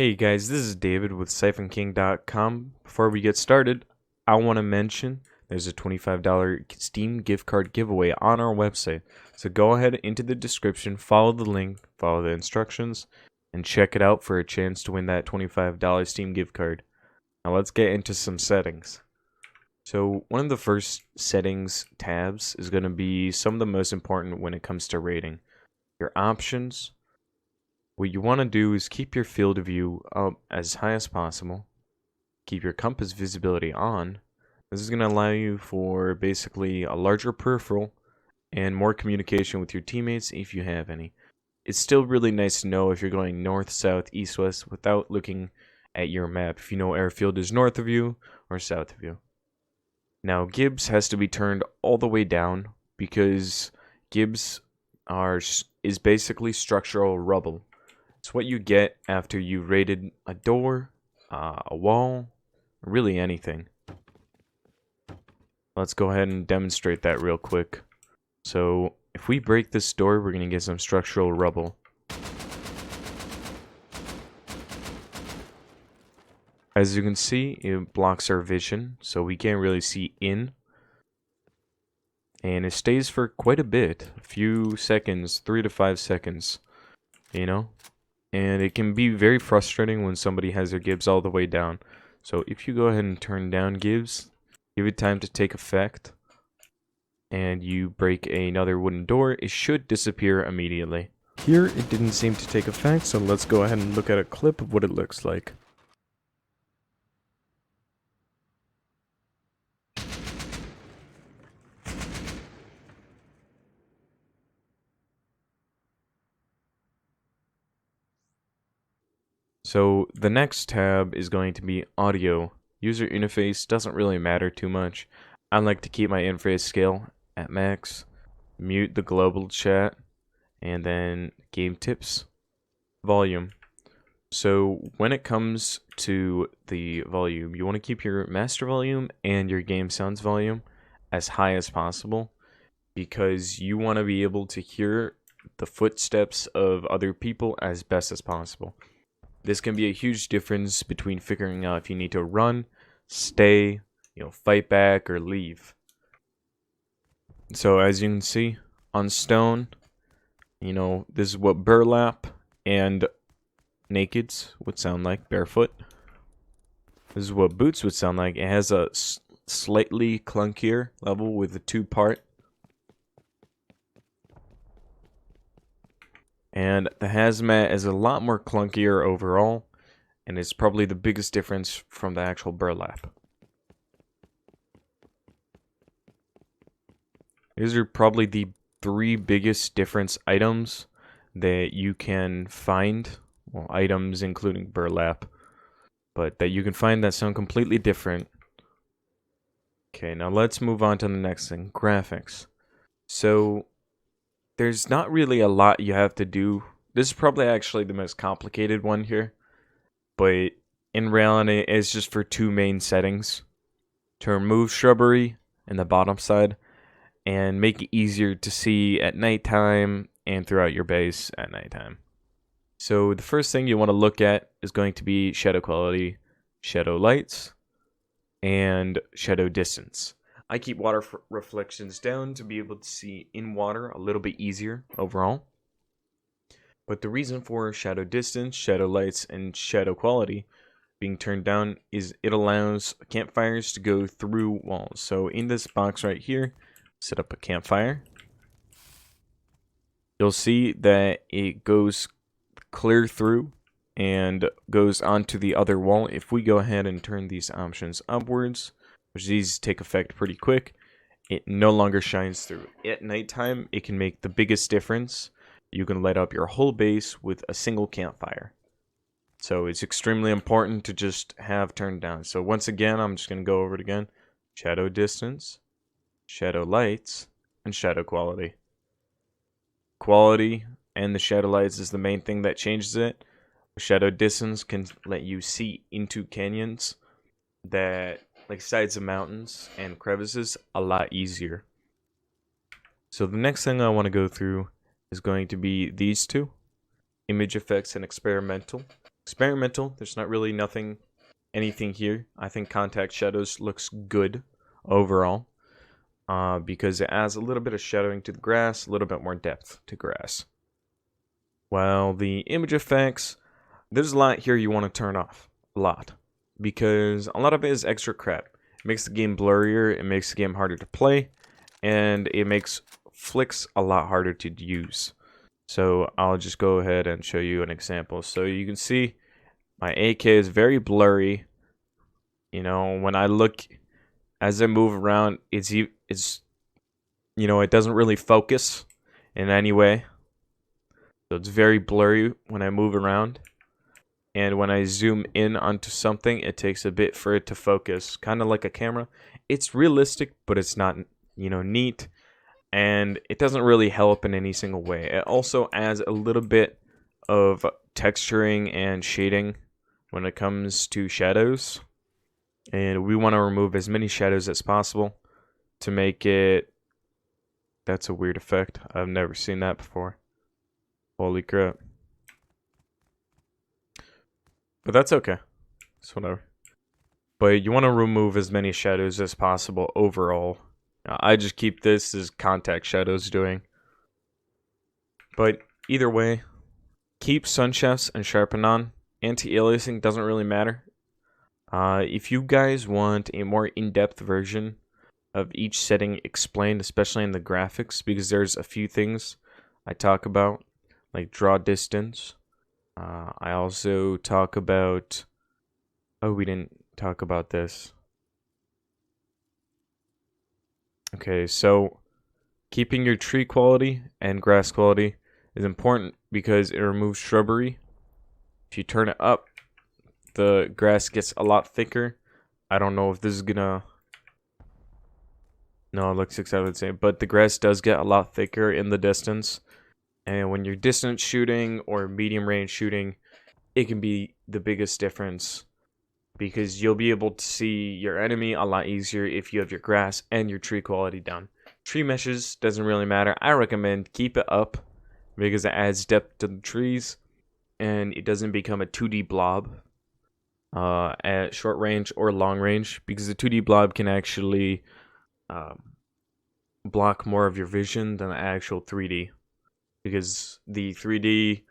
Hey guys, this is David with SiphonKing.com. Before we get started, I want to mention there's a $25 Steam gift card giveaway on our website. So go ahead into the description, follow the link, follow the instructions, and check it out for a chance to win that $25 Steam gift card. Now let's get into some settings. So one of the first settings tabs is going to be some of the most important when it comes to rating. Your options. What you want to do is keep your field of view up as high as possible. Keep your compass visibility on. This is going to allow you for basically a larger peripheral and more communication with your teammates if you have any. It's still really nice to know if you're going north, south, east, west without looking at your map. If you know airfield is north of you or south of you. Now Gibbs has to be turned all the way down because Gibbs is basically structural rubble. It's what you get after you raided a door, a wall, really anything. Let's go ahead and demonstrate that real quick. So if we break this door, we're going to get some structural rubble. As you can see, it blocks our vision, so we can't really see in. And it stays for quite a bit, a few seconds, 3 to 5 seconds, you know? And it can be very frustrating when somebody has their Gibbs all the way down. So if you go ahead and turn down Gibbs, give it time to take effect, and you break another wooden door, it should disappear immediately. Here it didn't seem to take effect, so let's go ahead and look at a clip of what it looks like. So the next tab is going to be audio. User interface doesn't really matter too much. I like to keep my interface scale at max, mute the global chat, and then game tips, volume. So when it comes to the volume, you want to keep your master volume and your game sounds volume as high as possible because you want to be able to hear the footsteps of other people as best as possible. This can be a huge difference between figuring out if you need to run, stay, fight back, or leave. So as you can see, on stone, this is what burlap and nakeds would sound like, barefoot. This is what boots would sound like. It has a slightly clunkier level with a 2-part. And the hazmat is a lot more clunkier overall, and it's probably the biggest difference from the actual burlap. These are probably the 3 biggest difference items that you can find. Well, items including burlap, but that you can find that sound completely different. Okay, now let's move on to the next thing, graphics. So there's not really a lot you have to do. This is probably actually the most complicated one here, but in reality, it's just for 2 main settings: to remove shrubbery in the bottom side and make it easier to see at nighttime and throughout your base at nighttime. So the first thing you want to look at is going to be shadow quality, shadow lights, and shadow distance. I keep water reflections down to be able to see in water a little bit easier overall. But the reason for shadow distance, shadow lights, and shadow quality being turned down is it allows campfires to go through walls. So in this box right here, set up a campfire. You'll see that it goes clear through and goes onto the other wall. If we go ahead and turn these options upwards, which these take effect pretty quick, it no longer shines through. At nighttime, it can make the biggest difference. You can light up your whole base with a single campfire. So it's extremely important to just have turned down. So once again, I'm just going to go over it again. Shadow distance, shadow lights, and shadow quality. Quality and the shadow lights is the main thing that changes it. Shadow distance can let you see into canyons that, like sides of mountains and crevices, a lot easier. So the next thing I want to go through is going to be these two, image effects and experimental. experimental. There's not really anything here. I think Contact Shadows looks good overall, because it adds a little bit of shadowing to the grass, a little bit more depth to grass. Well, the image effects, there's a lot here you want to turn off. A lot. Because a lot of it is extra crap. It makes the game blurrier, it makes the game harder to play, and it makes flicks a lot harder to use. So I'll just go ahead and show you an example. So you can see my AK is very blurry. You know, when I look, as I move around, it's you know, it doesn't really focus in any way. So it's very blurry when I move around. And when I zoom in onto something, it takes a bit for it to focus, kind of like a camera. It's realistic, but it's not, you know, neat. And it doesn't really help in any single way. It also adds a little bit of texturing and shading when it comes to shadows. And we want to remove as many shadows as possible to make it... That's a weird effect. I've never seen that before. Holy crap. But that's okay. It's whatever. But you want to remove as many shadows as possible overall. I just keep this as Contact Shadows doing. But either way, keep sun shafts and sharpen on. Anti-aliasing doesn't really matter. If you guys want a more in-depth version of each setting explained, especially in the graphics, because there's a few things I talk about, like draw distance. I also talk about... Oh, we didn't talk about this. Okay, so keeping your tree quality and grass quality is important because it removes shrubbery. If you turn it up, the grass gets a lot thicker. I don't know if this is gonna... No, it looks exactly the same. But the grass does get a lot thicker in the distance. And when you're distance shooting or medium range shooting, it can be the biggest difference. Because you'll be able to see your enemy a lot easier if you have your grass and your tree quality down. Tree meshes doesn't really matter. I recommend keep it up because it adds depth to the trees and it doesn't become a 2D blob at short range or long range, because the 2D blob can actually block more of your vision than the actual 3D. Because the 3D,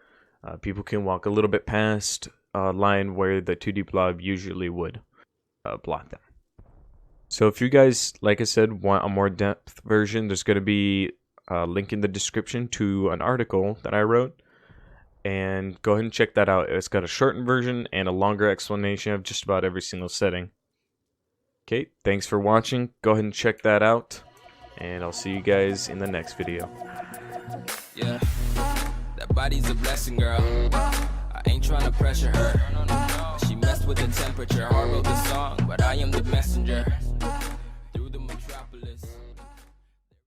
people can walk a little bit past line where the 2D blob usually would block them. So if you guys, like I said, want a more depth version, there's going to be a link in the description to an article that I wrote. And go ahead and check that out. It's got a shortened version and a longer explanation of just about every single setting. Okay, thanks for watching. Go ahead and check that out. And I'll see you guys in the next video. Yeah, that body's a blessing, girl. I ain't trying to pressure her. She messed with the temperature. I wrote the song, but I am the messenger.